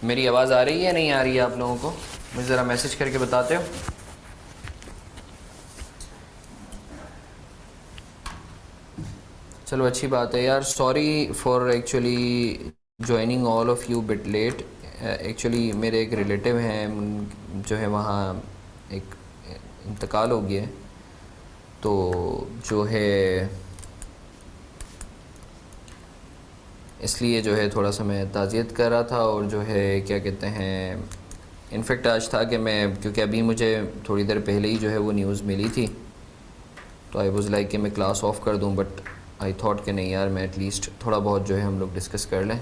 मेरी आवाज़ आ रही है नहीं आ रही है आप लोगों को? मुझे ज़रा मैसेज करके बताते हो। चलो अच्छी बात है यार। Sorry for actually joining all of you bit late. Actually मेरे एक रिलेटिव हैं जो है वहाँ एक इंतकाल हो गया है, तो जो है इसलिए जो है थोड़ा सा मैं ताज़ियत कर रहा था। और जो है क्या कहते हैं, इनफेक्ट आज था कि मैं, क्योंकि अभी मुझे थोड़ी देर पहले ही जो है वो न्यूज़ मिली थी, तो आई वाज़ लाइक कि मैं क्लास ऑफ कर दूं, बट आई थॉट कि नहीं यार, मैं एटलीस्ट थोड़ा बहुत जो है हम लोग डिस्कस कर लें।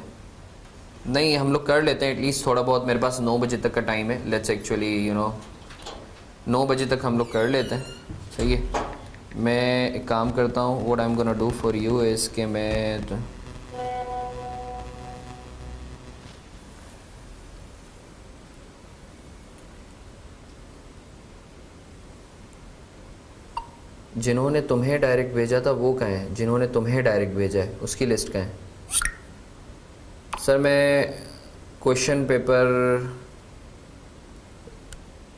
नहीं, हम लोग कर लेते हैं एटलीस्ट थोड़ा बहुत। मेरे पास 9 बजे तक का टाइम है। लेट्स एक्चुअली 9 बजे तक हम लोग कर लेते हैं, सही है। मैं एक काम करता हूँ, what I am gonna do for you is कि मैं जिन्होंने तुम्हें डायरेक्ट भेजा था वो कहाँ है? जिन्होंने तुम्हें डायरेक्ट भेजा है उसकी लिस्ट कहाँ है? सर मैं question paper,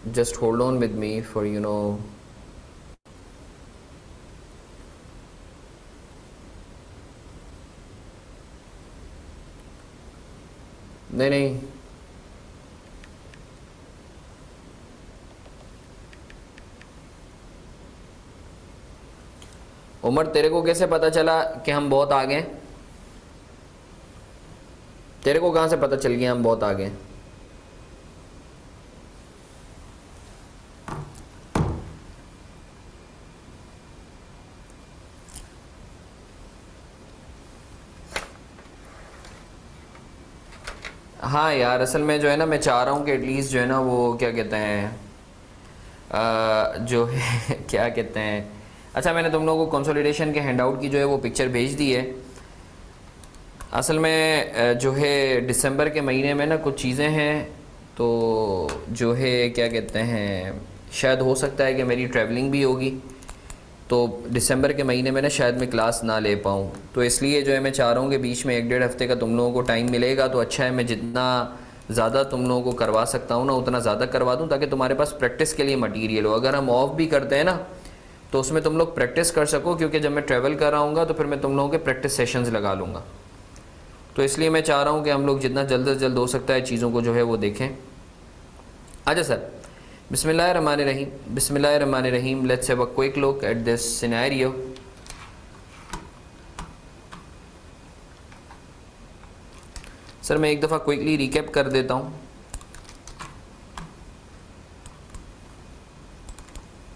just hold on with me for नहीं नहीं, उमर तेरे को कैसे पता चला कि हम बहुत आगे हैं? तेरे को कहाँ से पता चल गया हम बहुत आगे हैं? हाँ यार, असल में जो है ना, मैं चाह रहा हूँ कि एटलीस्ट जो है ना वो क्या कहते हैं, जो है क्या कहते हैं, अच्छा मैंने तुम लोगों को कंसोलिडेशन के हैंडआउट की जो है वो पिक्चर भेज दी है। असल में जो है दिसंबर के महीने में ना कुछ चीज़ें हैं, तो जो है क्या कहते हैं, शायद हो सकता है कि मेरी ट्रैवलिंग भी होगी, तो दिसंबर के महीने में ना शायद मैं क्लास ना ले पाऊँ। तो इसलिए जो है मैं चाह रहा हूँ कि बीच में 1-1.5 हफ्ते का तुम लोगों को टाइम मिलेगा तो अच्छा है। मैं जितना ज़्यादा तुम लोगों को करवा सकता हूँ ना उतना ज़्यादा करवा दूँ, ताकि तुम्हारे पास प्रैक्टिस के लिए मटीरियल हो। अगर हम ऑफ भी करते हैं ना तो उसमें तुम लोग प्रैक्टिस कर सको, क्योंकि जब मैं ट्रैवल कर रहा हूँगा तो फिर मैं तुम लोगों के प्रैक्टिस सेशंस लगा लूँगा। तो इसलिए मैं चाह रहा हूँ कि हम लोग जितना जल्द से जल्द हो सकता है चीज़ों को जो है वो देखें। अच्छा सर, बिस्मिल्लाहिर्रहमानिर्रहीम, बिस्मिल्लाहिर्रहमानिर्रहीम। Let's have a quick look at this scenario. Sir मैं एक दफ़ा क्विकली रिकैप कर देता हूँ।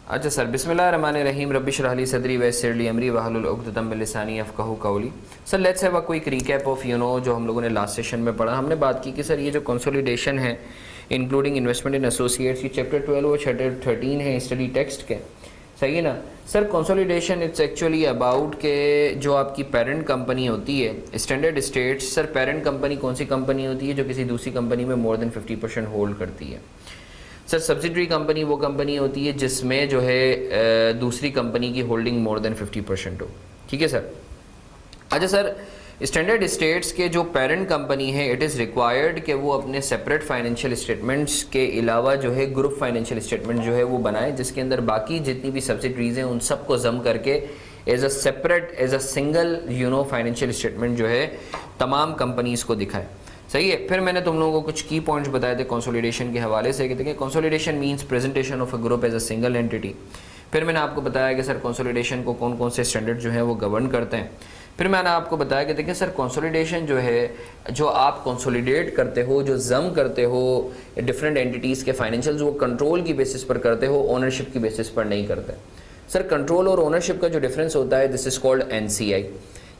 अच्छा सर, बिस्मिल्लाहिर्रहमानिर्रहीम। रब्बिश रह ली सदरी वयस्सिर ली अमरी वहलुल उक़दतम मिन लिसानी यफ़क़हू क़ौली। Sir let's have a quick recap of जो हम लोगों ने लास्ट सेशन में पढ़ा। हमने बात की कि सर ये जो कंसोलिडेशन है इंक्लूडिंग इन्वेस्टमेंट इन एसोसिएट्स, ये चैप्टर 12 और चैप्टर 13 है स्टडी टेक्स्ट के, सही है ना sir. Consolidation it's actually about के जो आपकी पेरेंट कंपनी होती है standard states. Sir parent company कौन सी कंपनी होती है? जो किसी दूसरी कंपनी में मोर देन 50% होल्ड करती है। सर सब्सिडरी कंपनी वो कंपनी होती है जिसमें जो है दूसरी कंपनी की होल्डिंग मोर देन 50% हो, ठीक है सर। अच्छा सर, स्टैंडर्ड स्टेट्स के जो पेरेंट कंपनी है इट इज़ रिक्वायर्ड कि वो अपने सेपरेट फाइनेंशियल स्टेटमेंट्स के अलावा जो है ग्रुप फाइनेंशियल स्टेटमेंट जो है वो बनाए, जिसके अंदर बाकी जितनी भी सब्सिडरीज हैं उन सबको जम करके as a separate, as a single financial statement जो है तमाम कंपनीज़ को दिखाए, सही है। फिर मैंने तुम लोगों को कुछ की पॉइंट्स बताए थे कंसोलिडेशन के हवाले से कि देखिए consolidation means presentation of a group as a single entity. फिर मैंने आपको बताया कि सर कंसोलिडेशन को कौन कौन से स्टैंडर्ड जो है वो गवर्न करते हैं। फिर मैंने आपको बताया कि देखिए सर कंसोलिडेशन जो है, जो आप कंसोलिडेट करते हो, जो जम करते हो डिफरेंट एंटिटीज़ के फाइनेंशियल्स, वो कंट्रोल की बेसिस पर करते हो, ओनरशिप की बेसिस पर नहीं करते। सर कंट्रोल और ओनरशिप का जो डिफरेंस होता है दिस इज़ कॉल्ड एनसीआई,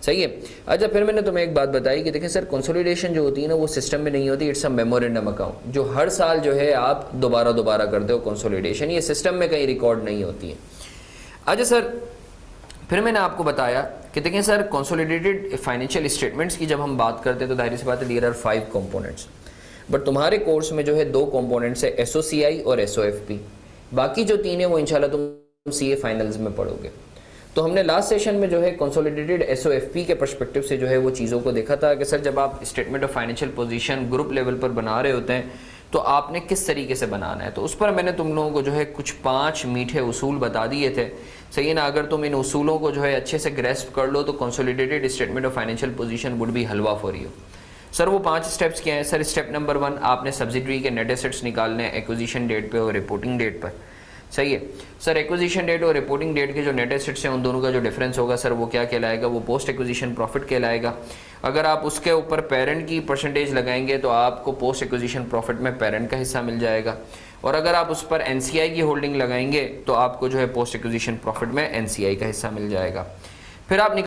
सही है। अच्छा फिर मैंने तुम्हें एक बात बताई कि देखिए सर कंसोलिडेशन जो होती है ना वो सिस्टम में नहीं होती, इट्स अ मेमोरेंडम अकाउंट, जो हर साल जो है आप दोबारा करते हो कंसोलिडेशन, ये सिस्टम में कहीं रिकॉर्ड नहीं होती है। अच्छा सर, फिर मैंने आपको बताया कि देखिए सर कंसोलिडेटेड फाइनेंशियल स्टेटमेंट्स की जब हम बात करते हैं तो जाहिर सी बात है देयर आर 5 कंपोनेंट्स, बट तुम्हारे कोर्स में जो है 2 कंपोनेंट्स है, एसओसीआई और एसओएफपी। बाकी जो 3 है वो इंशाल्लाह तुम सीए फाइनल्स में पढ़ोगे। तो हमने लास्ट सेशन में जो है कंसोलिडेटेड एसओएफपी के पर्सपेक्टिव से जो है वो चीज़ों को देखा था कि सर जब आप statement of financial position group level पर बना रहे होते हैं तो आपने किस तरीके से बनाना है। तो उस पर मैंने तुम लोगों को जो है कुछ 5 मीठे उसूल बता दिए थे, सही है ना। अगर तुम इन उसूलों को जो है अच्छे से ग्रेस्प कर लो तो consolidated statement of financial position would be halwa for you. Sir वो 5 स्टेप्स क्या हैं सर? स्टेप नंबर 1, आपने सब्सिडरी के नेट एसेट्स निकालने हैं एक्विजिशन डेट पे और रिपोर्टिंग डेट पर, सही है सर। एक्विजिशन डेट और रिपोर्टिंग डेट के जो नेट एसेट्स हैं उन दोनों का जो डिफरेंस होगा सर वो क्या कहलाएगा? वो पोस्ट एक्विजिशन प्रॉफिट कहलाएगा। अगर आप उसके ऊपर पेरेंट की परसेंटेज लगाएंगे तो आपको पोस्ट एक्विजिशन प्रॉफिट में पेरेंट का हिस्सा मिल जाएगा, और अगर आप उस पर एनसीआई की होल्डिंग लगाएंगे तो आपको जो है पोस्ट एक्विजिशन प्रॉफिट में एनसीआई का हिस्सा मिल जाएगा। फिर आप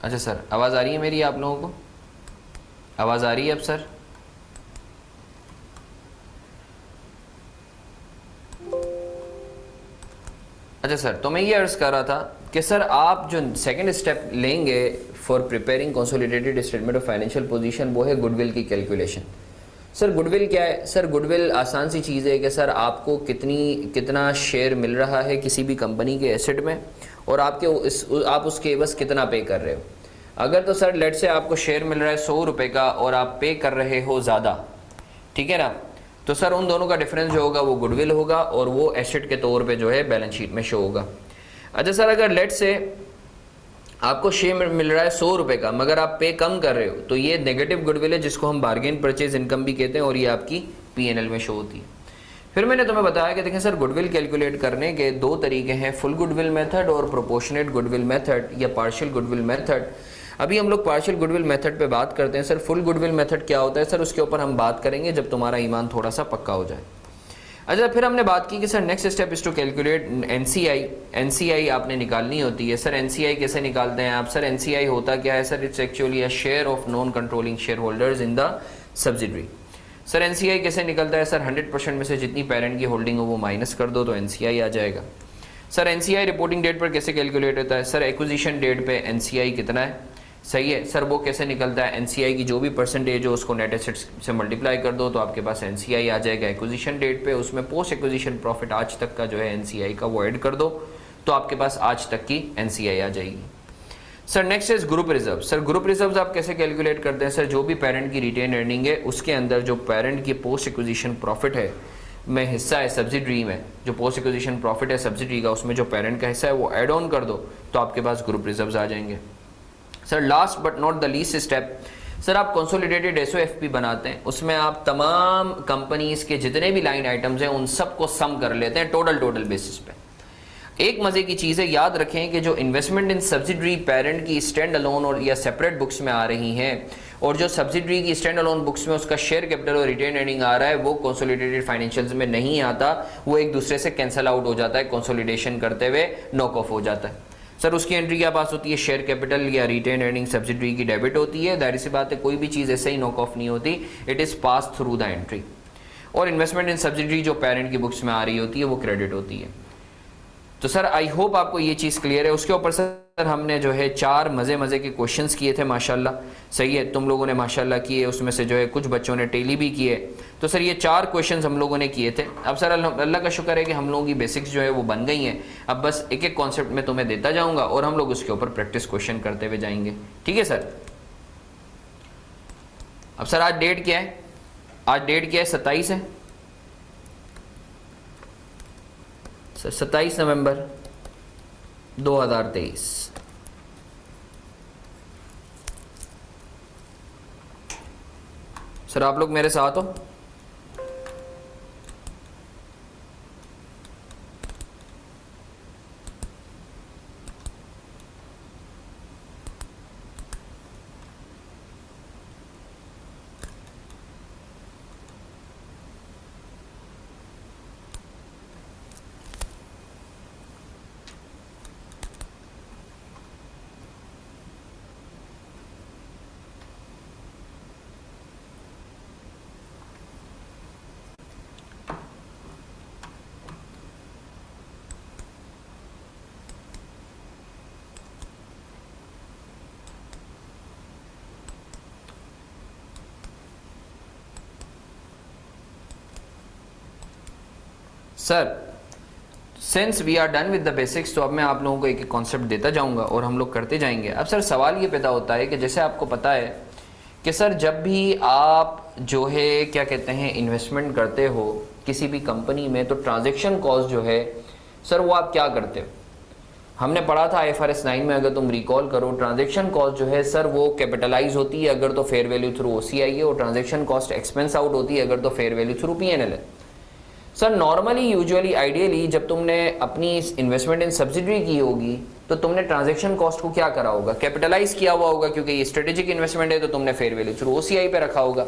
अच्छा सर, आवाज़ आ रही है मेरी आप लोगों को? आवाज़ आ रही है अब सर? अच्छा सर, तो मैं ये अर्ज़ कर रहा था कि सर आप जो सेकंड स्टेप लेंगे for preparing consolidated statement of financial position वो है गुडविल की कैलकुलेशन। सर गुडविल क्या है? सर गुडविल आसान सी चीज़ है कि सर आपको कितना शेयर मिल रहा है किसी भी कंपनी के एसेट में, और आप उसके बस कितना पे कर रहे हो। अगर तो सर लेट से आपको शेयर मिल रहा है 100 रुपये का और आप पे कर रहे हो ज़्यादा, ठीक है ना, तो सर उन दोनों का डिफरेंस जो होगा वो गुडविल होगा और वो एसेट के तौर पे जो है बैलेंस शीट में शो होगा। अच्छा सर, अगर लेट से आपको शेयर मिल रहा है 100 रुपये का मगर आप पे कम कर रहे हो तो ये नेगेटिव गुडविल है जिसको हम बार्गेन परचेज इनकम भी कहते हैं, और ये आपकी पीएनएल में शो होती है। फिर मैंने तुम्हें बताया कि देखें सर गुडविल कैलकुलेट करने के 2 तरीके हैं, फुल गुडविल मेथड और प्रोपोर्शनेट गुडविल मेथड या पार्शियल गुडविल मेथड। अभी हम लोग पार्शियल गुडविल मेथड पे बात करते हैं। सर फुल गुडविल मेथड क्या होता है सर, उसके ऊपर हम बात करेंगे जब तुम्हारा ईमान थोड़ा सा पक्का हो जाए। अच्छा, फिर हमने बात की कि sir next step is to calculate NCI. NCI आपने निकालनी होती है। सर एनसीआई कैसे निकालते हैं आप? सर एनसीआई होता क्या है sir? It's actually a share of non controlling share holders in the subsidiary. Sir NCI कैसे निकलता है सर? 100% में से जितनी पेरेंट की होल्डिंग हो वो माइनस कर दो तो एनसीआई आ जाएगा। सर एनसीआई रिपोर्टिंग डेट पर कैसे कैलकुलेट होता है? सर एक्विजिशन डेट पे एनसीआई कितना है, सही है सर, वो कैसे निकलता है? एनसीआई की जो भी परसेंटेज हो उसको नेट एसेट्स से मल्टीप्लाई कर दो तो आपके पास एनसीआई आ जाएगा एक्विजिशन डेट पे। उसमें पोस्ट एक्विजिशन प्रॉफिट आज तक का जो है एनसीआई का वो ऐड कर दो तो आपके पास आज तक की एनसीआई आ जाएगी। Sir next is group reserve. Sir group reserve आप कैसे कैलकुलेट करते हैं? सर जो भी पेरेंट की रिटेन अर्निंग है उसके अंदर जो पेरेंट की पोस्ट एक्विजिशन प्रॉफिट है में हिस्सा है सब्सिडरी में, जो पोस्ट एक्विजिशन प्रॉफिट है सब्सिडरी का उसमें जो पेरेंट का हिस्सा है वो ऐड ऑन कर दो तो आपके पास ग्रुप रिजर्व्स आ जाएंगे। Sir last but not the least step, sir आप कंसोलिडेटेड एसओएफपी बनाते हैं, उसमें आप तमाम कंपनीज के जितने भी लाइन आइटम्स हैं उन सबको सम कर लेते हैं टोटल बेसिस पे। एक मजे की चीज़ है, याद रखें कि जो इन्वेस्टमेंट इन सब्सिडरी पेरेंट की स्टैंड अलोन और या सेपरेट बुक्स में आ रही हैं और जो सब्सिडरी की स्टैंड अलोन बुक्स में उसका शेयर कैपिटल और रिटेन अर्निंग आ रहा है वो कंसोलिडेटेड फाइनेंशियल्स में नहीं आता, वो एक दूसरे से कैंसल आउट हो जाता है, कंसोलिडेशन करते हुए नॉक ऑफ हो जाता है। सर उसकी एंट्री क्या पास होती है? शेयर कैपिटल या रिटेन अर्निंग सब्सिडरी की डेबिट होती है। जाहिर सी बात है कोई भी चीज़ ऐसे ही नॉक ऑफ नहीं होती, it is pass through the entry. और इन्वेस्टमेंट इन सब्सिडरी जो पेरेंट की बुक्स में आ रही होती है वो क्रेडिट होती है। तो सर आई होप आपको ये चीज़ क्लियर है। उसके ऊपर सर सर हमने जो है 4 मज़े के क्वेश्चंस किए थे माशाल्लाह, सही है, तुम लोगों ने माशाल्लाह किए, उसमें से जो है कुछ बच्चों ने टेली भी किए। तो सर ये 4 क्वेश्चंस हम लोगों ने किए थे। अब सर अल्लाह का शुक्र है कि हम लोगों की बेसिक्स जो है वो बन गई हैं। अब बस एक एक कॉन्सेप्ट में तुम्हें देता जाऊँगा और हम लोग उसके ऊपर प्रैक्टिस क्वेश्चन करते हुए जाएंगे, ठीक है सर। अब सर आज डेट क्या है? आज डेट क्या है? 27 है सर, 27 नवंबर 2023। सर आप लोग मेरे साथ हो? Sir since we are done with the basics, तो अब मैं आप लोगों को एक एक कॉन्सेप्ट देता जाऊंगा और हम लोग करते जाएंगे। अब सर सवाल ये पैदा होता है कि जैसे आपको पता है कि सर जब भी आप जो है क्या कहते हैं इन्वेस्टमेंट करते हो किसी भी कंपनी में, तो ट्रांजैक्शन कॉस्ट जो है सर वो आप क्या करते हो? हमने पढ़ा था IFRS 9 में, अगर तुम रिकॉल करो, ट्रांजैक्शन कॉस्ट जो है सर वो कैपिटलाइज होती है अगर तो फेयर वैल्यू थ्रू OCI है, और ट्रांजैक्शन कॉस्ट एक्सपेंस आउट होती है अगर तो फेयर वैल्यू थ्रू PNL है। सर नॉर्मली यूजुअली आइडियली जब तुमने अपनी इन्वेस्टमेंट इन सब्सिडरी की होगी तो तुमने ट्रांजैक्शन कॉस्ट को क्या करा होगा? कैपिटलाइज किया हुआ होगा, क्योंकि ये स्ट्रेटेजिक इन्वेस्टमेंट है तो तुमने फेयर वैल्यू थ्रू OCI पे रखा होगा।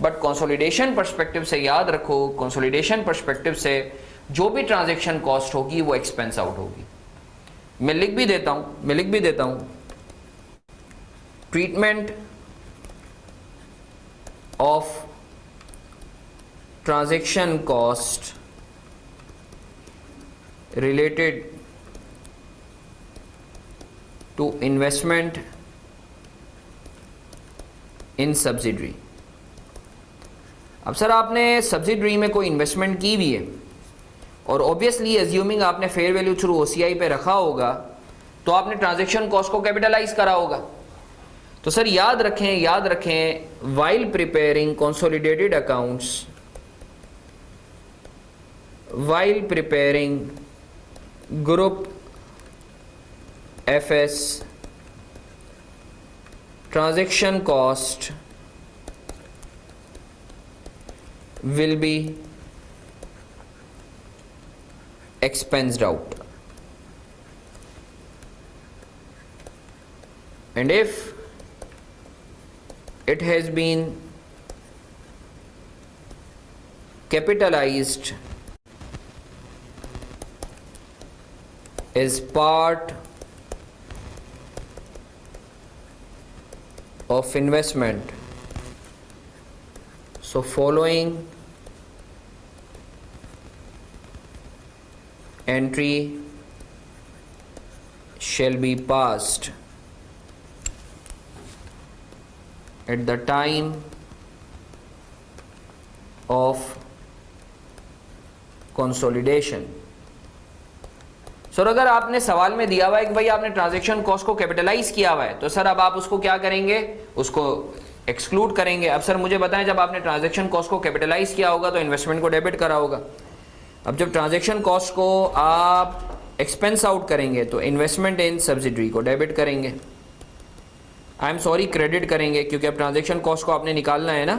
बट कंसोलिडेशन पर्सपेक्टिव से याद रखो, कंसोलिडेशन पर्सपेक्टिव से जो भी ट्रांजैक्शन कॉस्ट होगी वो एक्सपेंस आउट होगी। मैं लिख भी देता हूं treatment of transaction cost related to investment in subsidiary। अब सर आपने सब्सिडरी में कोई इन्वेस्टमेंट की भी है और ऑब्वियसली एज्यूमिंग आपने फेयर वैल्यू थ्रू OCI पे रखा होगा तो आपने ट्रांजैक्शन कॉस्ट को कैपिटलाइज करा होगा। तो सर याद रखें while preparing consolidated accounts, while preparing group FS, transaction cost will be expensed out, and if it has been capitalized is part of investment, so following entry shall be passed at the time of consolidation। Sir अगर आपने सवाल में दिया हुआ है कि भाई आपने ट्रांजैक्शन कॉस्ट को कैपिटलाइज किया हुआ है तो सर अब आप उसको क्या करेंगे? उसको एक्सक्लूड करेंगे। अब सर मुझे बताएं, जब आपने ट्रांजैक्शन कॉस्ट को कैपिटलाइज किया होगा तो इन्वेस्टमेंट को डेबिट करा होगा। अब जब ट्रांजैक्शन कॉस्ट को आप एक्सपेंस आउट करेंगे तो इन्वेस्टमेंट इन सब्सिडरी को डेबिट करेंगे, क्रेडिट करेंगे, क्योंकि अब ट्रांजैक्शन कॉस्ट को आपने निकालना है ना।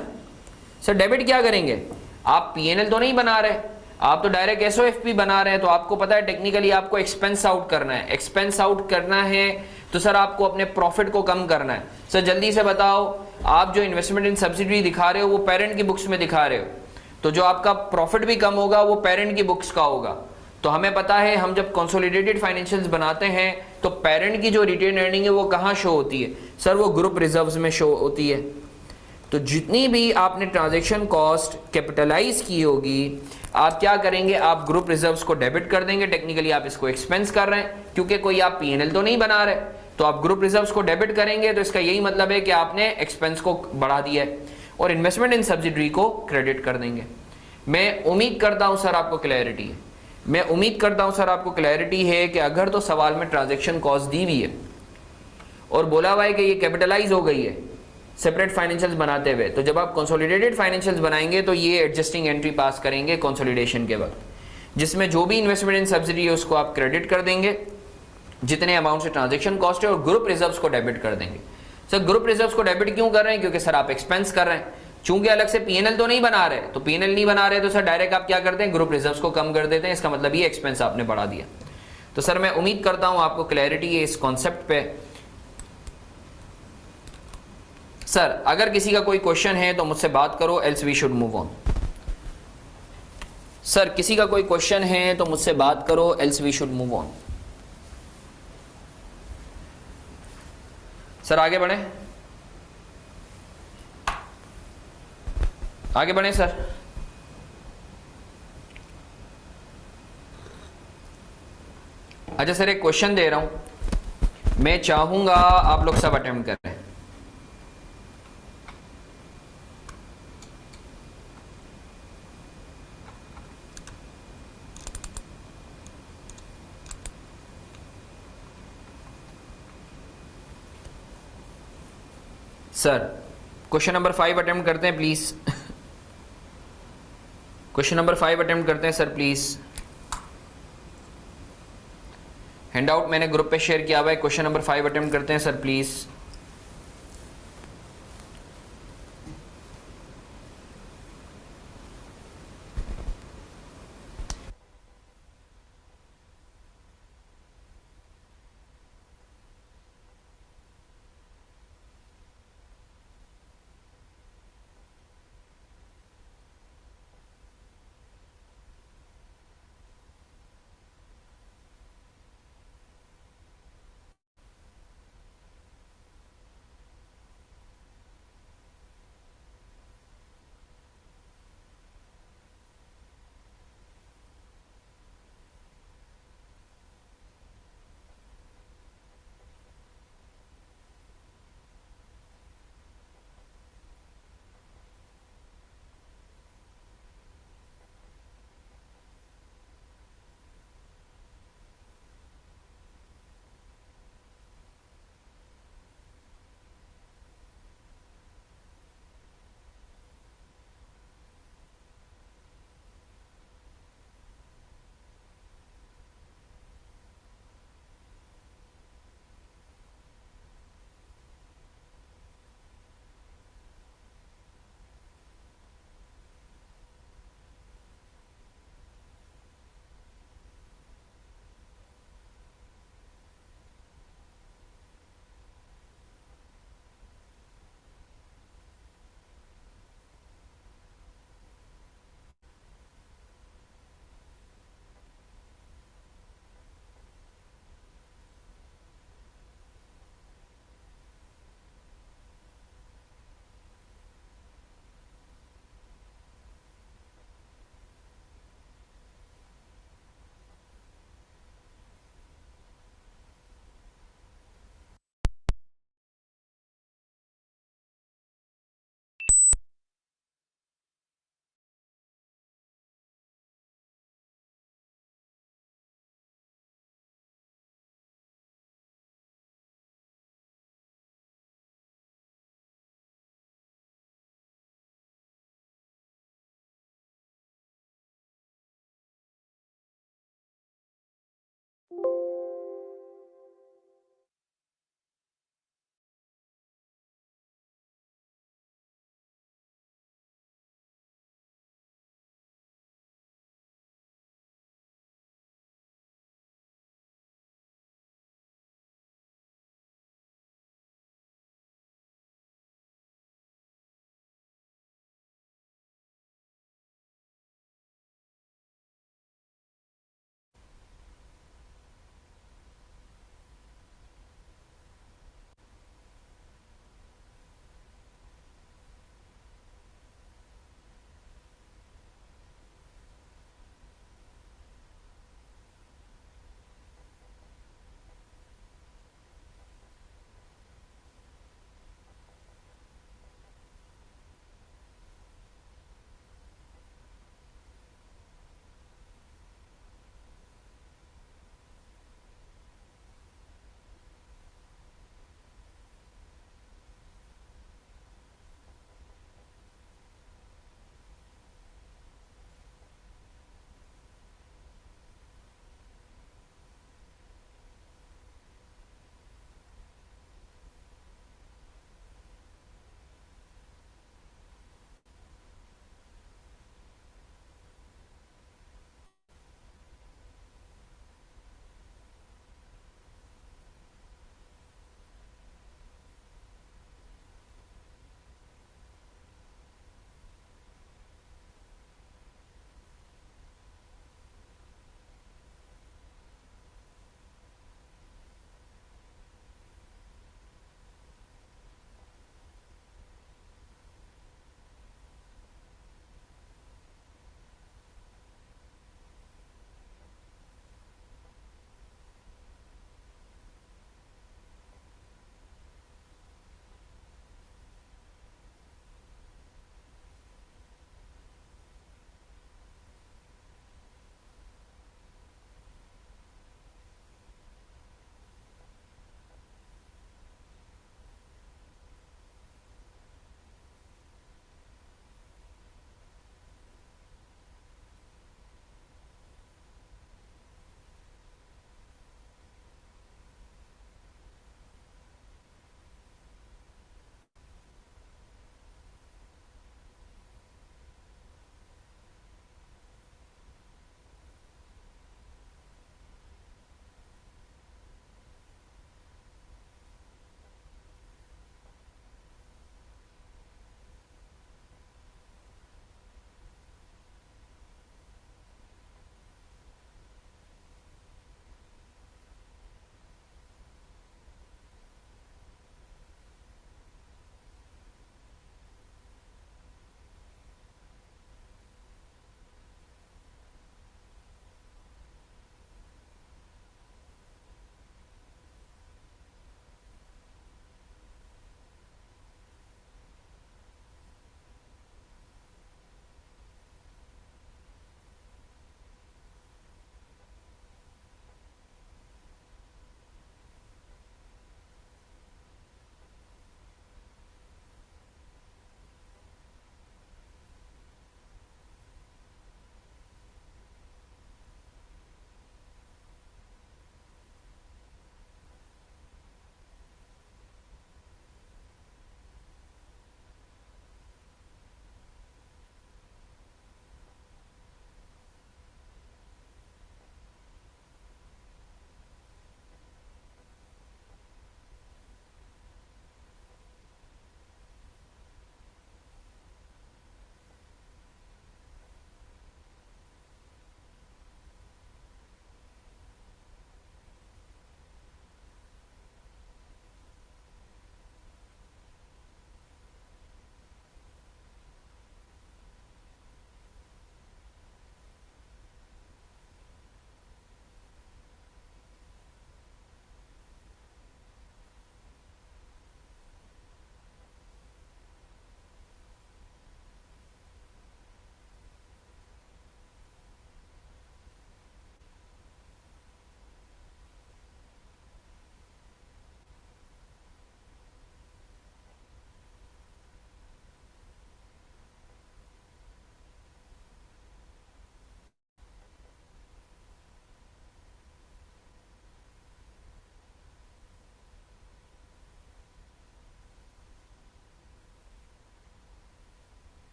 सर डेबिट क्या करेंगे? आप PNL तो नहीं बना रहे, आप तो डायरेक्ट SOFP बना रहे हैं, तो आपको पता है टेक्निकली आपको एक्सपेंस आउट करना है। एक्सपेंस आउट करना है तो सर आपको अपने प्रॉफिट को कम करना है। सर जल्दी से बताओ, आप जो इन्वेस्टमेंट इन सब्सिडरी दिखा रहे हो वो पेरेंट की बुक्स में दिखा रहे हो, तो जो आपका प्रॉफिट भी कम होगा वो पेरेंट की बुक्स का होगा। तो हमें पता है हम जब कंसोलिडेटेड फाइनेंशियल्स बनाते हैं तो पेरेंट की जो रिटेन अर्निंग है वो कहाँ शो होती है? सर वो ग्रुप रिजर्व्स में शो होती है। तो जितनी भी आपने ट्रांजैक्शन कॉस्ट कैपिटलाइज की होगी, आप क्या करेंगे, आप ग्रुप रिजर्व्स को डेबिट कर देंगे। टेक्निकली आप इसको एक्सपेंस कर रहे हैं क्योंकि कोई आप पीएनएल तो नहीं बना रहे, तो आप ग्रुप रिजर्व्स को डेबिट करेंगे, तो इसका यही मतलब है कि आपने एक्सपेंस को बढ़ा दिया है, और इन्वेस्टमेंट इन सब्सिडरी को क्रेडिट कर देंगे। मैं उम्मीद करता हूं सर आपको क्लैरिटी है, मैं उम्मीद करता हूं सर आपको क्लैरिटी है कि अगर तो सवाल में ट्रांजैक्शन कॉस्ट दी हुई है और बोला हुआ है कि ये कैपिटलाइज हो गई है सेपरेट फाइनेंशियल्स बनाते हुए, तो जब आप कंसोलिडेटेड फाइनेंशियल्स बनाएंगे तो ये एडजस्टिंग एंट्री पास करेंगे कंसोलिडेशन के वक्त, जिसमें जो भी इन्वेस्टमेंट इन सब्सिडी है उसको आप क्रेडिट कर देंगे जितने अमाउंट से ट्रांजैक्शन कॉस्ट है, और ग्रुप रिजर्व्स को डेबिट कर देंगे। सर ग्रुप रिजर्व्स को डेबिट क्यों कर रहे हैं, क्योंकि सर आप एक्सपेंस कर रहे हैं, चूंकि अलग से पीएनएल तो नहीं बना रहे, तो पीएनएल नहीं बना रहे तो सर डायरेक्ट आप क्या करते हैं, ग्रुप रिजर्व्स को कम कर देते हैं, इसका मतलब ये एक्सपेंस आपने बढ़ा दिया। तो सर मैं उम्मीद करता हूं आपको क्लैरिटी है इस कॉन्सेप्ट पे। सर अगर किसी का कोई क्वेश्चन है तो मुझसे बात करो, else we should move on. Sir किसी का कोई क्वेश्चन है तो मुझसे बात करो, else we should move on. Sir आगे बढ़े, आगे बढ़े सर। अच्छा सर एक क्वेश्चन दे रहा हूं, मैं चाहूंगा आप लोग सब अटेम्प्ट करें। सर क्वेश्चन नंबर 5 अटेम्प्ट करते हैं प्लीज, क्वेश्चन नंबर 5 अटेम्प्ट करते हैं सर प्लीज। हैंडआउट मैंने ग्रुप पे शेयर किया हुआ है, क्वेश्चन नंबर 5 अटेम्प्ट करते हैं सर प्लीज।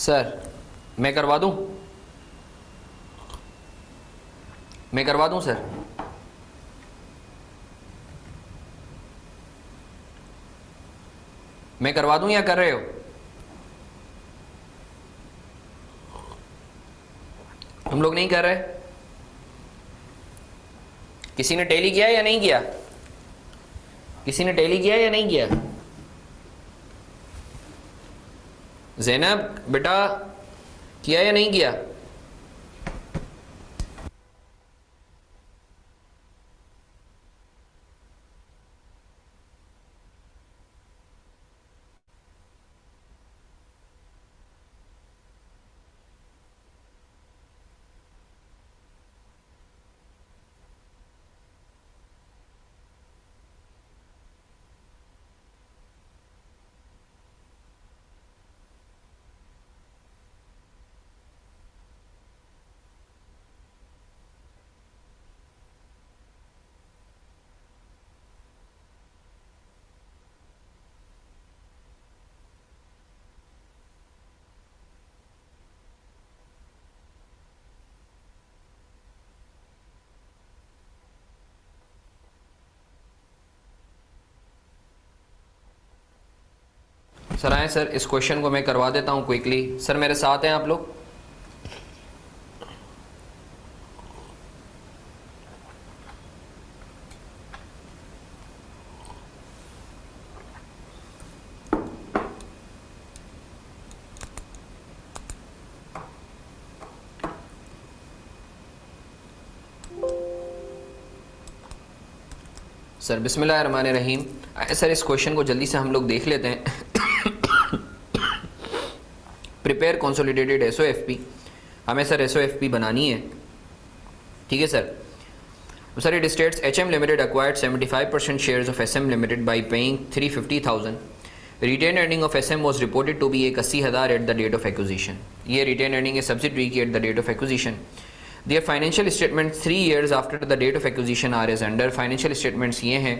सर मैं करवा दूं, मैं करवा दूं सर। मैं करवा दूं या कर रहे हो? हम लोग नहीं कर रहे। किसी ने टैली किया या नहीं किया? किसी ने टैली किया या नहीं किया? ज़ैनब बेटा किया या नहीं किया? सर आए सर, इस क्वेश्चन को मैं करवा देता हूँ क्विकली। सर मेरे साथ हैं आप लोग? सर बिस्मिल्लाहिर्रहमानिर्रहीम। सर इस क्वेश्चन को जल्दी से हम लोग देख लेते हैं। प्रिपेयर कंसोलिडेटेड एसओएफपी, हमें सर एसओएफपी बनानी है, ठीक है sir. Sir it states HM limited acquired 75% shares of SM Limited by paying 350,000. Retained earning of SM was reported to be 80,000 at the date of acquisition. ये retained earning है subsidiary की at the date of acquisition. Their financial statements 3 years after the date of acquisition are as under. Financial statements ये हैं,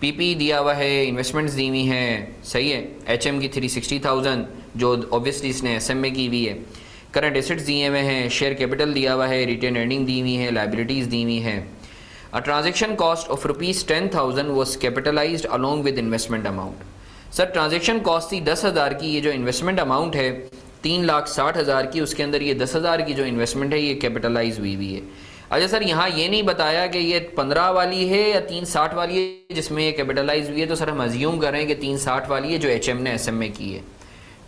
PP दिया हुआ है, investments दी हुई हैं, सही है। एचएम की 360,000 जो ऑब्वियसली इसने एसएम में की हुई है। करंट एसेट्स दिए हुए हैं, शेयर कैपिटल दिया हुआ है, रिटेन अर्निंग दी हुई है, लाइबिलिटीज़ दी हुई हैं। A transaction cost of ₹10,000 was capitalized along with investment amount. Sir transaction cost थी 10,000 की, ये जो इन्वेस्टमेंट अमाउंट है 3,60,000 की, उसके अंदर ये 10,000 की जो इन्वेस्टमेंट है ये कैपिटलाइज हुई हुई है। अच्छा सर यहाँ ये नहीं बताया कि ये 15 वाली है या 360 वाली है जिसमें ये कैपिटलाइज हुई है, तो सर हम अज्यूम करें कि 360 वाली है जो एचएम ने एसएम में की है,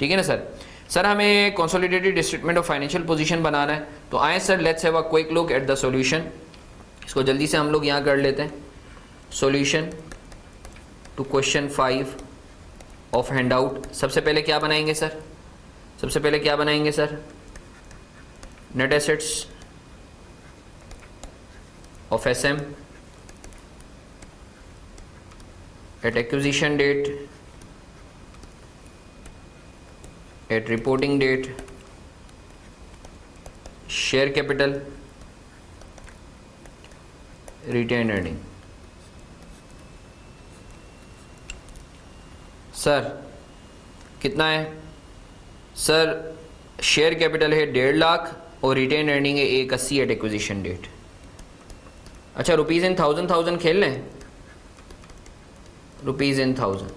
ठीक है ना सर। सर हमें consolidated statement of financial position बनाना है, तो आए sir let's have a quick look at the solution. इसको जल्दी से हम लोग यहाँ कर लेते हैं। Solution to question 5 of handout. सबसे पहले क्या बनाएंगे सर? सबसे पहले क्या बनाएंगे sir? Net assets of SM at acquisition date, at reporting date, share capital, retained earning. Sir कितना है सर? शेयर कैपिटल है 1.5 लाख और रिटेन अर्निंग है 180 एट एक्विजिशन डेट। अच्छा रुपीज़ इन 1000 खेल लें, रुपीज़ इन 1000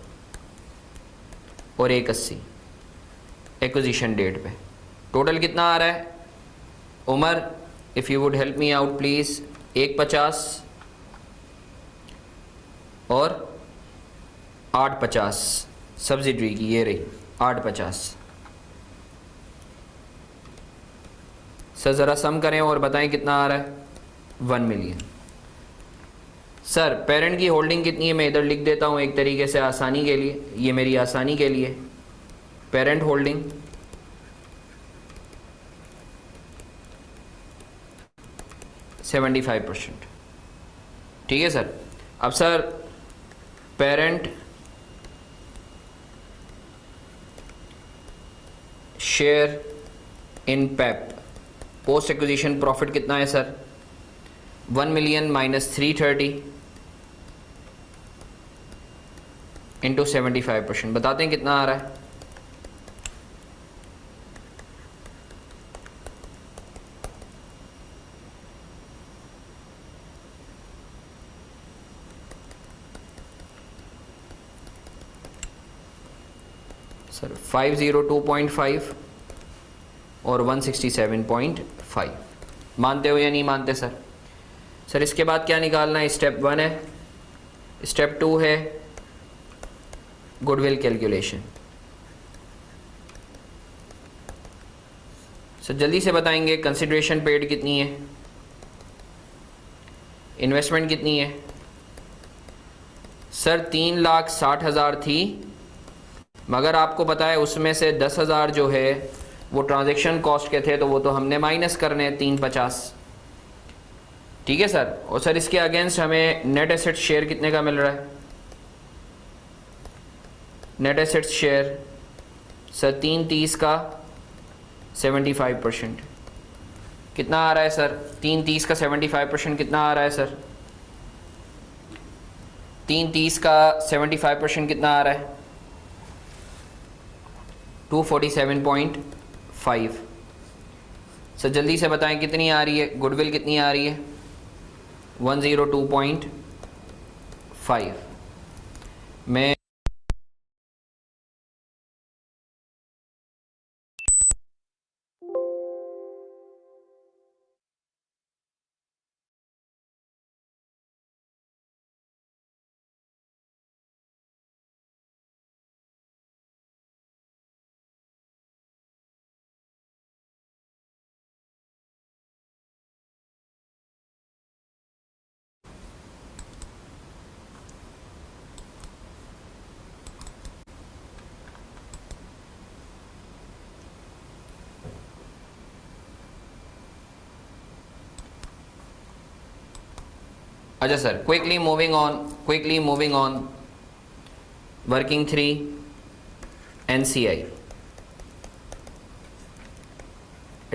और 180 एक्विजिशन डेट पे। टोटल कितना आ रहा है Umar? If you would help me out please. 150 और 850 सब्सिडरी की, ये रही 850। सर ज़रा सम करें और बताएं कितना आ रहा है? 1 मिलियन। सर पेरेंट की होल्डिंग कितनी है? मैं इधर लिख देता हूँ एक तरीके से आसानी के लिए, ये मेरी आसानी के लिए। पेरेंट होल्डिंग 75%, ठीक है सर। अब sir parent share in Pep post acquisition profit कितना है सर? 1 मिलियन माइनस 330 इंटू 75%, बताते हैं कितना आ रहा है? सर 502.5 और 167.5, मानते हो या नहीं मानते सर? सर इसके बाद क्या निकालना है? स्टेप 1 है, स्टेप 2 है गुडविल कैलकुलेशन। सर जल्दी से बताएंगे, कंसिडरेशन पेड कितनी है, इन्वेस्टमेंट कितनी है? सर 3,60,000 थी, मगर आपको पता है उसमें से 10,000 जो है वो ट्रांजैक्शन कॉस्ट के थे, तो वो तो हमने माइनस करने हैं 350। ठीक है सर। और सर इसके अगेंस्ट हमें नेट एसेट शेयर कितने का मिल रहा है? नेट एसेट शेयर सर 330 का 75%। कितना आ रहा है सर? 330 का 75% कितना आ रहा है सर? 330 का 75% कितना आ रहा है? 247.5। सर जल्दी से बताएं कितनी आ रही है गुडविल, कितनी आ रही है? 102.5। मैं अच्छा sir, quickly moving on working 3 NCI।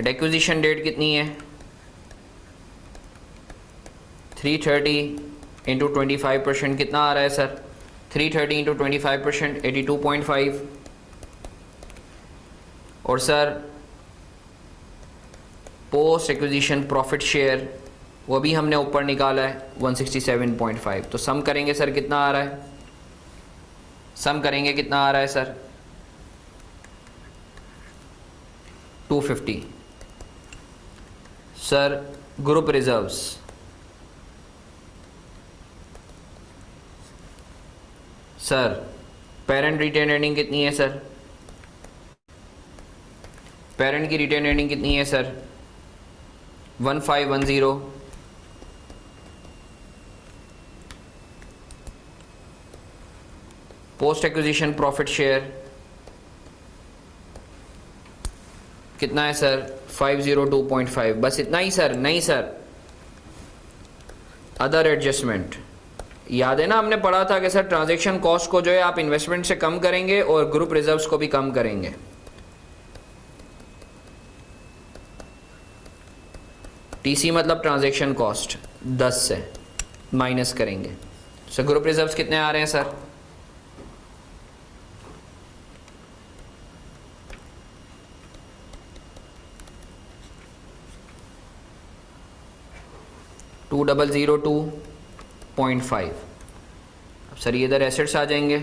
Acquisition date कितनी है? 330 इंटू 25% कितना आ रहा है सर? 330 इंटू 25% 82.5। और sir post acquisition profit share वो भी हमने ऊपर निकाला है 167.5। तो सम करेंगे सर कितना आ रहा है? सम करेंगे कितना आ रहा है sir? 250। Sir group reserves sir parent retain earning कितनी है सर? पेरेंट की रिटेन अर्निंग कितनी है sir? 1510। Post acquisition profit share कितना है सर? 502.5। बस इतना ही सर? नहीं सर, अदर एडजस्टमेंट। याद है ना हमने पढ़ा था कि सर ट्रांजैक्शन कॉस्ट को जो है आप इन्वेस्टमेंट से कम करेंगे और ग्रुप रिजर्व्स को भी कम करेंगे। टीसी मतलब ट्रांजैक्शन कॉस्ट 10 से माइनस करेंगे। सर ग्रुप रिजर्व्स कितने आ रहे हैं सर? $2,002.5। अब सर ये इधर एसेट्स आ जाएंगे,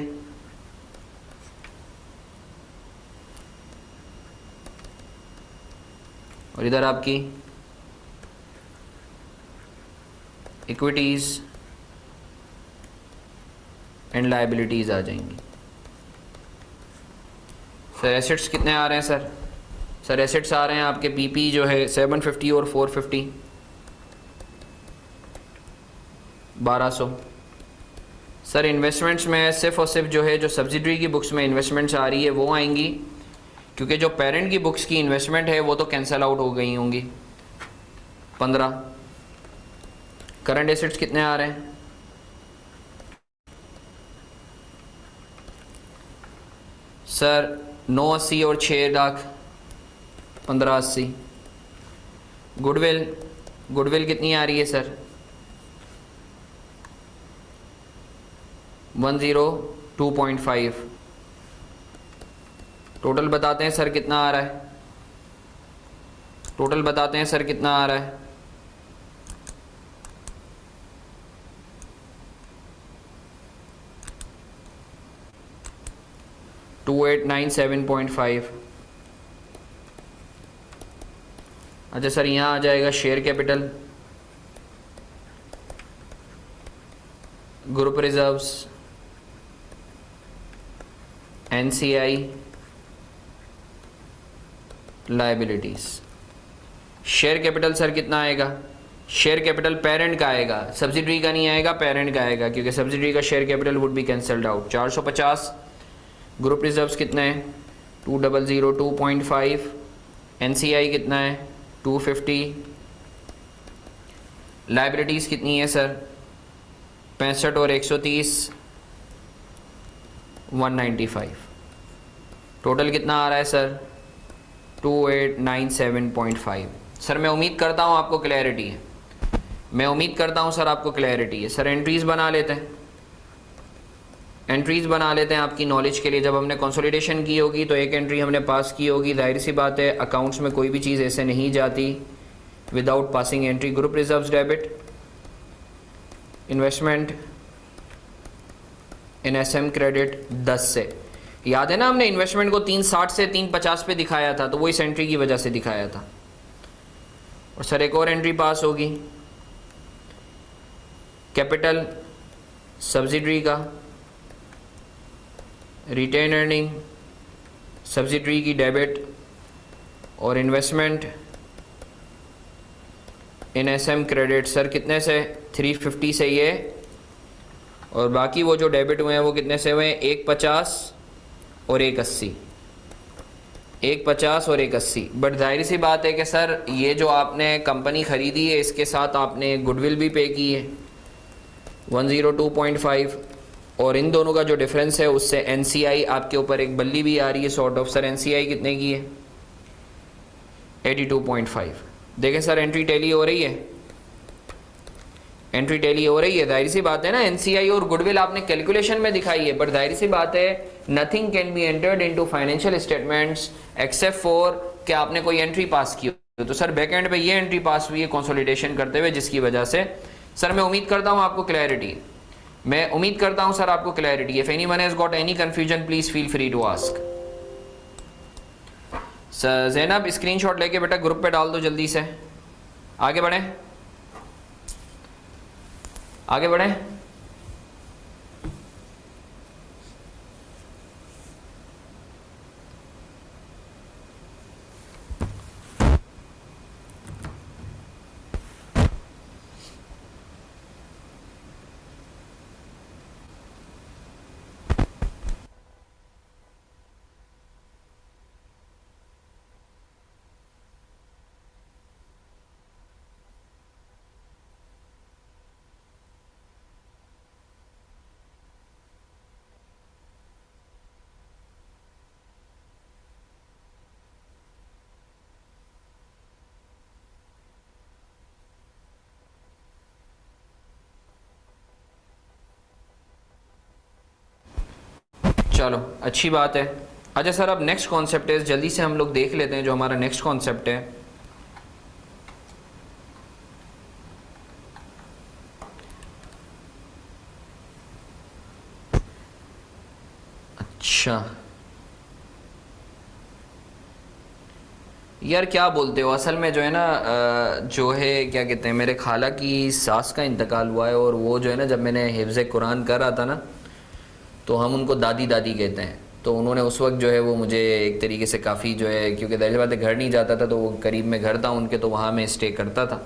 और इधर आपकी इक्विटीज़ एंड लायबिलिटीज़ आ जाएंगी। सर एसेट्स कितने आ रहे हैं सर? सर एसेट्स आ रहे हैं आपके पीपी जो है 750 और 450, 1200। सर इन्वेस्टमेंट्स में सिर्फ और सिर्फ जो है जो सब्सिडरी की बुक्स में इन्वेस्टमेंट्स आ रही है वो आएंगी, क्योंकि जो पेरेंट की बुक्स की इन्वेस्टमेंट है वो तो कैंसिल आउट हो गई होंगी। 15। करंट एसेट्स कितने आ रहे हैं? सर 980 और 6 लाख 1580। गुडविल कितनी आ रही है सर? 102.5। टोटल बताते हैं सर कितना आ रहा है? टोटल बताते हैं सर कितना आ रहा है? 2897.5। अच्छा सर, यहाँ आ जाएगा share capital, group reserves, NCI, liabilities. Share capital sir कितना आएगा? शेयर कैपिटल पेरेंट का आएगा, सब्सिडरी का नहीं आएगा, पेरेंट का आएगा, क्योंकि सब्सिडरी का share capital would be cancelled out. 450। Group reserves कितना है? 2002.5। एनसीआई कितना है? 250। लायबिलिटीज़ कितनी है सर? 65 और 130, 195। टोटल कितना आ रहा है सर? 2897.5। सर मैं उम्मीद करता हूँ आपको क्लैरिटी है, मैं उम्मीद करता हूँ सर आपको क्लैरिटी है। सर एंट्रीज़ बना लेते हैं, एंट्रीज़ बना लेते हैं आपकी नॉलेज के लिए। जब हमने कंसोलिडेशन की होगी तो एक एंट्री हमने पास की होगी, जाहिर सी बात है अकाउंट्स में कोई भी चीज़ ऐसे नहीं जाती without passing entry. Group reserves debit, investment in SM credit 10 से। याद है ना, हमने इन्वेस्टमेंट को 360 से 350 पे दिखाया था, तो वो इस एंट्री की वजह से दिखाया था। और सर एक और एंट्री पास होगी, कैपिटल सब्सिडरी का, रिटेन अर्निंग सब्सिडरी की डेबिट, और investment in SM credit sir कितने से? 350 से ये, और बाकी वो जो डेबिट हुए हैं वो कितने से हुए हैं? 150 और 180, 150 और 180। बट जाहिर सी बात है कि सर ये जो आपने कंपनी ख़रीदी है इसके साथ आपने गुडविल भी पे की है 102.5, और इन दोनों का जो डिफरेंस है उससे एनसीआई आपके ऊपर एक बल्ली भी आ रही है सॉर्ट ऑफ। सर एनसीआई कितने की है? 82.5। देखें सर एंट्री टैली हो रही है, एंट्री टैली हो रही है। जाहिर सी बात है ना, एनसीआई और गुडविल आपने कैलकुलेशन में दिखाई है, बट जाहिर सी बात है nothing can be entered into financial statements except for कि आपने कोई एंट्री पास की हो। तो सर बैक एंड पे ये एंट्री पास हुई है कंसोलिडेशन करते हुए, जिसकी वजह से सर मैं उम्मीद करता हूँ आपको क्लैरिटी, मैं उम्मीद करता हूँ सर आपको clarity. If anyone has got any confusion please feel free to ask. Zainab screenshot लेके बेटा ग्रुप पे डाल दो जल्दी से। आगे बढ़ें, आगे बढ़ें। चलो अच्छी बात है। अच्छा सर अब नेक्स्ट कॉन्सेप्ट है, जल्दी से हम लोग देख लेते हैं जो हमारा नेक्स्ट कॉन्सेप्ट है। अच्छा यार क्या बोलते हो, असल में जो है ना जो है क्या कहते हैं, मेरे खाला की सास का इंतकाल हुआ है, और वो जो है ना जब मैंने हिफ्ज़ कुरान कर रहा था ना तो हम उनको दादी दादी कहते हैं। तो उन्होंने उस वक्त जो है वो मुझे एक तरीके से काफ़ी जो है, क्योंकि दहली बात है घर नहीं जाता था, तो वो करीब में घर था उनके, तो वहाँ मैं स्टे करता था।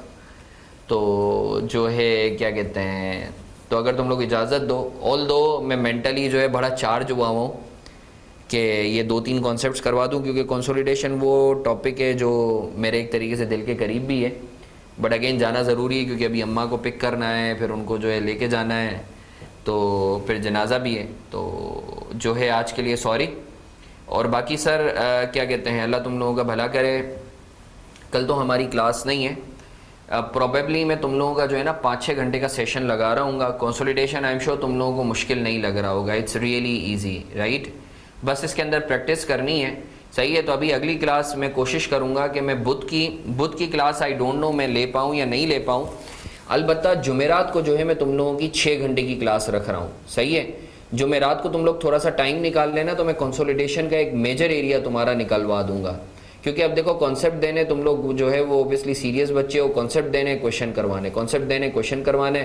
तो जो है क्या कहते हैं, तो अगर तुम लोग इजाज़त दो, ऑल दो मैं मेंटली जो है बड़ा चार्ज हुआ हूँ कि ये 2-3 कॉन्सेप्ट्स करवा दूँ, क्योंकि कंसोलिडेशन वो टॉपिक है जो मेरे एक तरीके से दिल के करीब भी है। बट अगेन जाना ज़रूरी है, क्योंकि अभी अम्मा को पिक करना है, फिर उनको जो है लेके जाना है, तो फिर जनाजा भी है। तो जो है आज के लिए सॉरी। और बाकी सर क्या कहते हैं, अल्लाह तुम लोगों का भला करे। कल तो हमारी क्लास नहीं है, प्रोबेबली मैं तुम लोगों का जो है ना 5-6 घंटे का सेशन लगा रहा हूँ। कंसोलिडेशन आई एम श्योर तुम लोगों को मुश्किल नहीं लग रहा होगा, इट्स रियली ईजी राइट। बस इसके अंदर प्रैक्टिस करनी है, सही है। तो अभी अगली क्लास मैं कोशिश करूँगा कि मैं बुध की क्लास आई डोंट नो मैं ले पाऊँ या नहीं ले पाऊँ। अलबत्ता जुमेरात को जो है मैं तुम लोगों की 6 घंटे की क्लास रख रहा हूँ, सही है। जो मैं रात को तुम लोग थोड़ा सा टाइम निकाल लेना तो मैं कंसोलिडेशन का एक मेजर एरिया तुम्हारा निकलवा दूंगा, क्योंकि अब देखो कॉन्सेप्ट देने तुम लोग जो है वो ओबियसली सीरियस बच्चे हो, कॉन्सेप्ट देने क्वेश्चन करवाने, कॉन्सेप्ट देने क्वेश्चन करवाने।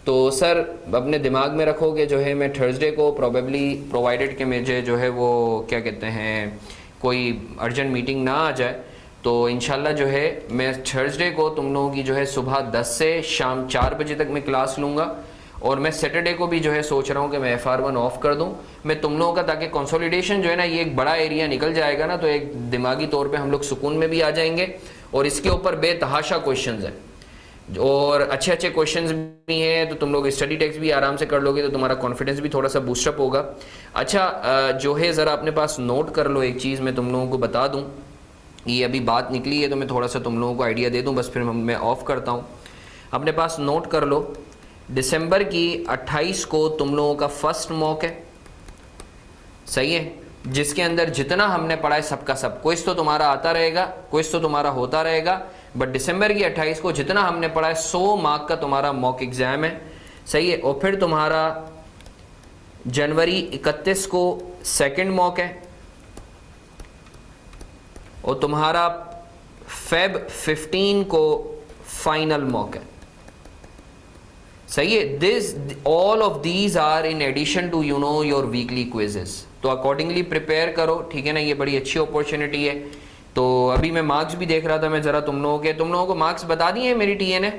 तो सर अपने दिमाग में रखोगे जो है मैं थर्सडे को प्रोबेबली, प्रोवाइडेड कि मुझे जो है वो क्या कहते हैं कोई अर्जेंट मीटिंग ना आ जाए, तो इंशाल्लाह जो है मैं थर्सडे को तुम लोगों की जो है सुबह 10 से शाम 4 बजे तक मैं क्लास लूँगा। और मैं सैटरडे को भी जो है सोच रहा हूँ कि मैं FR1 ऑफ कर दूँ मैं तुम लोगों का, ताकि कंसोलिडेशन जो है ना ये एक बड़ा एरिया निकल जाएगा ना, तो एक दिमागी तौर पे हम लोग सुकून में भी आ जाएंगे। और इसके ऊपर बेतहाशा क्वेश्चंस हैं और अच्छे अच्छे क्वेश्चंस भी हैं, तो तुम लोग स्टडी टेक्स्ट भी आराम से कर लोगे तो तुम्हारा कॉन्फिडेंस भी थोड़ा सा बूस्टअप होगा। अच्छा जो है ज़रा अपने पास नोट कर लो, एक चीज़ मैं तुम लोगों को बता दूँ, ये अभी बात निकली है तो मैं थोड़ा सा तुम लोगों को आइडिया दे दूँ, बस फिर मैं ऑफ़ करता हूँ। अपने पास नोट कर लो, दिसंबर की 28 को तुम लोगों का फर्स्ट मॉक है, सही है, जिसके अंदर जितना हमने पढ़ा है सबका सब, क्विज तो तुम्हारा आता रहेगा, क्विज तो तुम्हारा होता रहेगा, बट दिसंबर की 28 को जितना हमने पढ़ा है 100 मार्क का तुम्हारा मॉक एग्जाम है, सही है। और फिर तुम्हारा जनवरी 31 को सेकंड मॉक है और तुम्हारा फेब 15 को फाइनल मॉक है, सही है। This all of these are in addition to you know your weekly quizzes, तो अकॉर्डिंगली प्रिपेयर करो, ठीक है ना। ये बड़ी अच्छी अपॉर्चुनिटी है। तो अभी मैं मार्क्स भी देख रहा था, मैं ज़रा तुम लोगों को मार्क्स बता दिए मेरी टीए ने,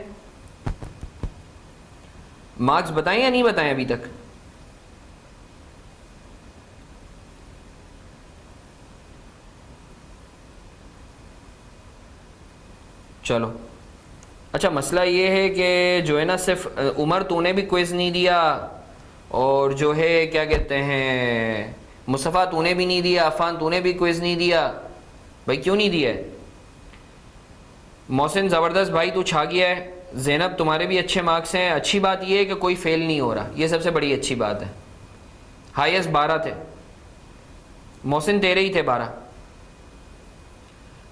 मार्क्स बताएं या नहीं बताएं अभी तक? चलो अच्छा, मसला ये है कि जो है ना सिर्फ उमर तूने भी क्विज नहीं दिया और जो है क्या कहते हैं मुस्तफ़ा तूने भी नहीं दिया, अफ़ान तूने भी क्विज नहीं दिया, भाई क्यों नहीं दिया है? मोहसिन ज़बरदस्त भाई तू छा गया है, ज़ैनब तुम्हारे भी अच्छे मार्क्स हैं, अच्छी बात यह है कि कोई फेल नहीं हो रहा, ये सबसे बड़ी अच्छी बात है। हाईएस्ट 12 थे, मोहसिन तेरे ही थे 12।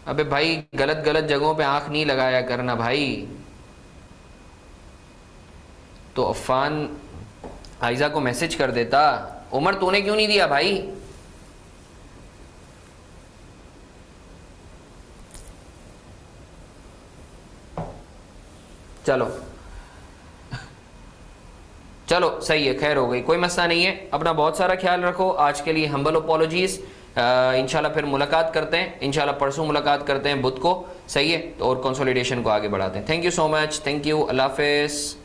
अबे भाई गलत गलत जगहों पे आंख नहीं लगाया करना भाई। तो अफ़ान आयजा को मैसेज कर देता, उमर तूने क्यों नहीं दिया भाई? चलो चलो सही है, खैर हो गई, कोई मसला नहीं है। अपना बहुत सारा ख्याल रखो। आज के लिए हम्बल अपॉलॉजीज़, इंशाल्लाह फिर मुलाकात करते हैं, इंशाल्लाह परसों मुलाकात करते हैं बुध को, सही है, और कंसोलिडेशन को आगे बढ़ाते हैं। Thank you so much, thank you, अल्लाह हाफ़िज़।